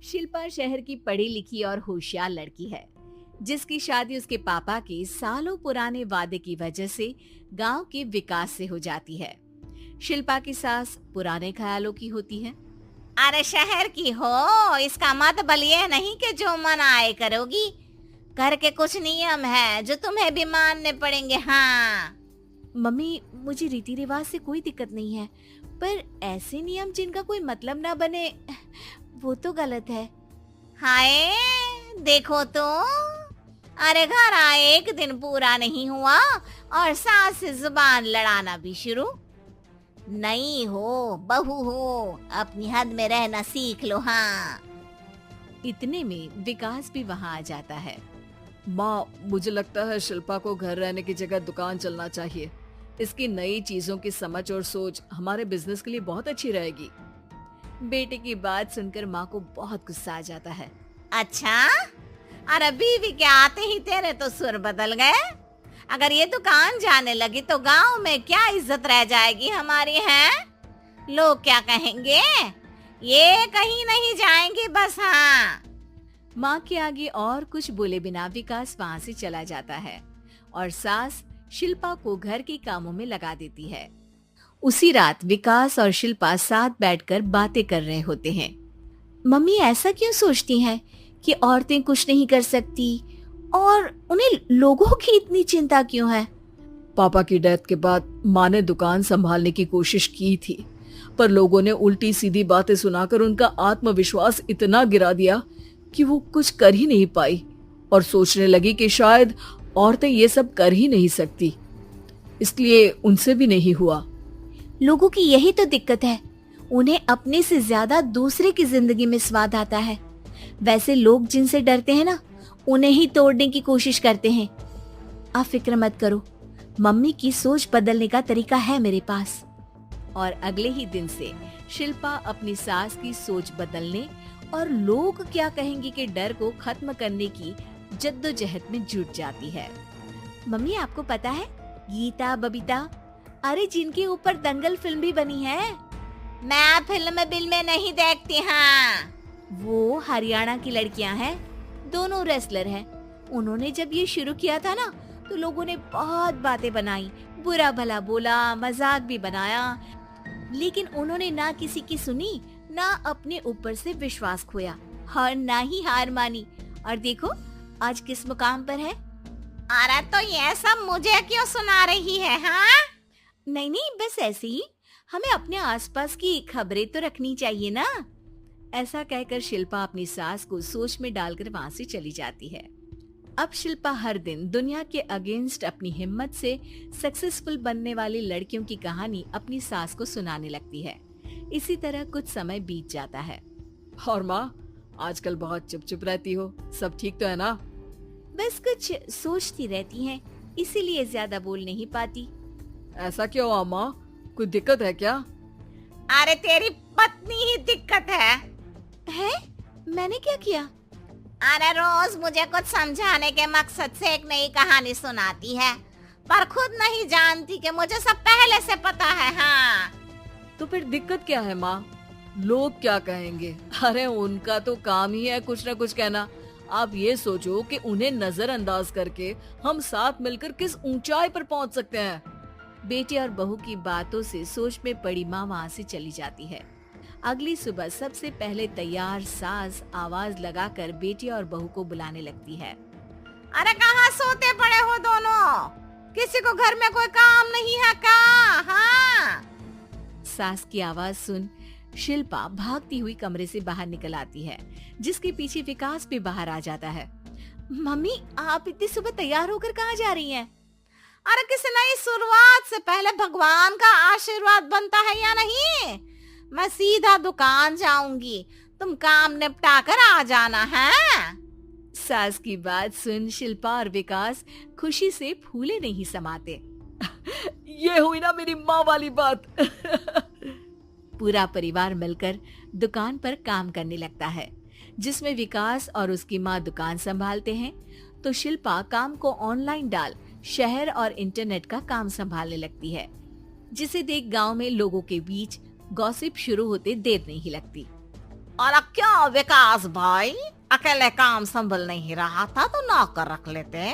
शिल्पा शहर की पढ़ी लिखी और होशियार लड़की है, जिसकी शादी उसके पापा के सालों पुराने वादे की वजह से गांव के विकास से हो जाती है। शिल्पा की सास पुराने ख्यालों की होती है। अरे शहर की हो, इसका मतलब ये नहीं कि जो मन आए करोगी। घर के कुछ नियम है जो तुम्हें भी मानने पड़ेंगे। हाँ मम्मी, मुझे रीति रिवाज से कोई दिक्कत नहीं है, पर ऐसे नियम जिनका कोई मतलब ना बने, वो तो गलत है। हाय, देखो तो। अरे घर आए एक दिन पूरा नहीं हुआ और सास से जुबान लड़ाना भी शुरू। नहीं हो, बहू हो, अपनी हद में रहना सीख लो। हाँ इतने में विकास भी वहाँ आ जाता है। माँ, मुझे लगता है शिल्पा को घर रहने की जगह दुकान चलना चाहिए। इसकी नई चीजों की समझ और सोच हमारे बिजनेस के लिए बहुत अच्छी रहेगी। बेटे की बात सुनकर माँ को बहुत गुस्सा आ जाता है। अच्छा, अरे बीवी के आते ही तेरे तो सुर बदल गए। अगर ये दुकान जाने लगी तो गांव में क्या इज्जत रह जाएगी हमारी है? लोग क्या कहेंगे? ये कहीं नहीं जाएंगी बस। हाँ माँ के आगे और कुछ बोले बिना विकास वहाँ से चला जाता है और सास शिल्पा को घर के कामों में लगा देती है। उसी रात विकास और शिल्पा साथ बैठकर बातें कर रहे होते हैं। मम्मी ऐसा क्यों सोचती हैं कि औरतें कुछ नहीं कर सकती, और उन्हें लोगों की इतनी चिंता क्यों है? पापा की डेथ के बाद माँ ने दुकान संभालने की कोशिश की थी, पर लोगों ने उल्टी सीधी बातें सुनाकर उनका आत्मविश्वास इतना गिरा दिया कि वो कुछ कर ही नहीं पाई और सोचने लगी कि शायद औरतें ये सब कर ही नहीं सकती, इसलिए उनसे भी नहीं हुआ। लोगों की यही तो दिक्कत है, उन्हें अपने से ज्यादा दूसरे की जिंदगी में स्वाद आता है। वैसे लोग जिनसे डरते हैं ना, उन्हें ही तोड़ने की कोशिश करते हैं। आप फिक्र मत करो, मम्मी की सोच बदलने का तरीका है मेरे पास। और अगले ही दिन से शिल्पा अपनी सास की सोच बदलने और लोग क्या कहेंगे के डर को खत्म करने की जद्दोजहद में जुट जाती है। मम्मी, आपको पता है गीता, बबीता, अरे जिनके ऊपर दंगल फिल्म भी बनी है। मैं फिल्म बिल में नहीं देखती। हाँ वो हरियाणा की लड़कियां हैं, दोनों रेसलर हैं। उन्होंने जब ये शुरू किया था ना, तो लोगों ने बहुत बातें बनाई, बुरा भला बोला, मजाक भी बनाया, लेकिन उन्होंने ना किसी की सुनी, ना अपने ऊपर से विश्वास खोया और ना ही हार मानी। और देखो आज किस मुकाम पर है। अरे तो ये सब मुझे क्यों सुना रही है? हाँ नहीं नहीं, बस ऐसे ही, हमें अपने आसपास की खबरें तो रखनी चाहिए ना। ऐसा कहकर शिल्पा अपनी सास को सोच में डालकर वहाँ से चली जाती है। अब शिल्पा हर दिन दुनिया के अगेंस्ट अपनी हिम्मत से सक्सेसफुल बनने वाली लड़कियों की कहानी अपनी सास को सुनाने लगती है। इसी तरह कुछ समय बीत जाता है। और माँ, आजकल बहुत चुप चुप रहती हो, सब ठीक तो है ना? बस कुछ सोचती रहती हैं, इसीलिए ज्यादा बोल नहीं पाती। ऐसा क्यों हुआ माँ, कोई दिक्कत है क्या? अरे तेरी पत्नी ही दिक्कत है। मैंने क्या किया? अरे रोज मुझे कुछ समझाने के मकसद से एक नई कहानी सुनाती है, पर खुद नहीं जानती कि मुझे सब पहले से पता है। हाँ तो फिर दिक्कत क्या है माँ? लोग क्या कहेंगे? अरे उनका तो काम ही है कुछ न कुछ कहना। आप ये सोचो कि उन्हें नजरअंदाज करके हम साथ मिलकर किस ऊंचाई पर पहुंच सकते हैं। बेटे और बहू की बातों से सोच में पड़ी माँ वहाँ से चली जाती है। अगली सुबह सबसे पहले तैयार सास आवाज लगाकर बेटी और बहू को बुलाने लगती है। अरे कहाँ सोते पड़े हो दोनों? किसी को घर में कोई काम नहीं है का? हाँ सास की आवाज सुन शिल्पा भागती हुई कमरे से बाहर निकल आती है, जिसके पीछे विकास भी बाहर आ जाता है। मम्मी, आप इतनी सुबह तैयार होकर कहाँ जा रही हैं? अरे किसी नई शुरुआत से पहले भगवान का आशीर्वाद बनता है या नहीं? मैं सीधा दुकान जाऊंगी, तुम काम निपटा कर आ जाना है। सास की बात सुन शिल्पा और विकास खुशी से फूले नहीं समाते। ये हुई ना मेरी माँ वाली बात। पूरा परिवार मिलकर दुकान पर काम करने लगता है, जिसमें विकास और उसकी माँ दुकान संभालते हैं, तो शिल्पा काम को ऑनलाइन डाल शहर और इंटरनेट का काम संभालने लगती है, जिसे देख गांव में लोगों के बीच गॉसिप शुरू होते देर नहीं लगती। और क्या विकास भाई, अकेले काम संभल नहीं रहा था तो नौकर रख लेते,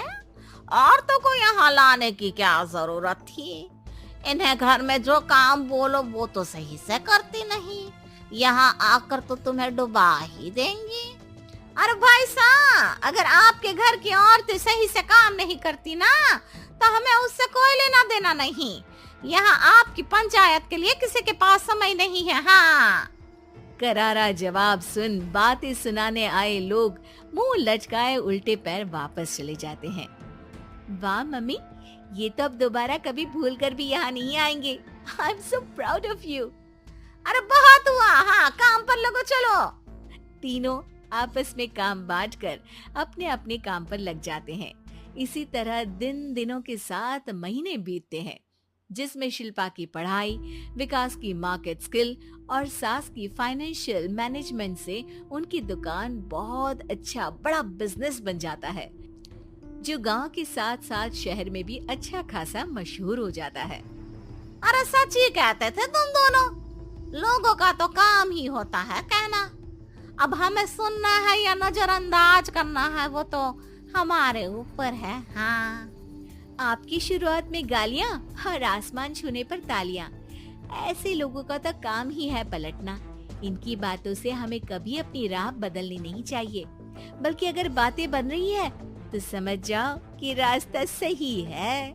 और तो को यहाँ लाने की क्या जरूरत थी। इन्हें घर में जो काम बोलो वो तो सही से करती नहीं, यहाँ आकर तो तुम्हें डुबा ही देंगी। अरे भाई साहब, अगर आपके घर की औरतें सही से काम नहीं करती ना तो हमें उससे कोई लेना देना नहीं। यहाँ आपकी पंचायत के लिए किसी के पास समय नहीं है। हाँ, करारा जवाब सुन बातें सुनाने आए लोग मुंह लटकाए उल्टे पैर वापस चले जाते हैं। वाह मम्मी, ये तो अब दोबारा कभी भूल कर भी यहाँ नहीं आएंगे। I am so proud of you. अरे बहुत हुआ, हाँ काम पर लगो चलो। तीनों आपस में काम बांटकर अपने अपने काम पर लग जाते हैं। इसी तरह दिनों के साथ महीने बीतते हैं, जिसमें शिल्पा की पढ़ाई, विकास की मार्केट स्किल और सास की फाइनेंशियल मैनेजमेंट से उनकी दुकान बहुत अच्छा बड़ा बिजनेस बन जाता है, जो गांव के साथ साथ शहर में भी अच्छा खासा मशहूर हो जाता है। अरे सच ही कहते थे तुम दोनों, लोगों का तो काम ही होता है कहना। अब हमें सुनना है या नजरअंदाज करना है वो तो हमारे ऊपर है। हाँ, आपकी शुरुआत में गालियां और आसमान छूने पर तालियां, ऐसे लोगों का तो काम ही है पलटना। इनकी बातों से हमें कभी अपनी राह बदलनी नहीं चाहिए, बल्कि अगर बातें बन रही है तो समझ जाओ कि रास्ता सही है।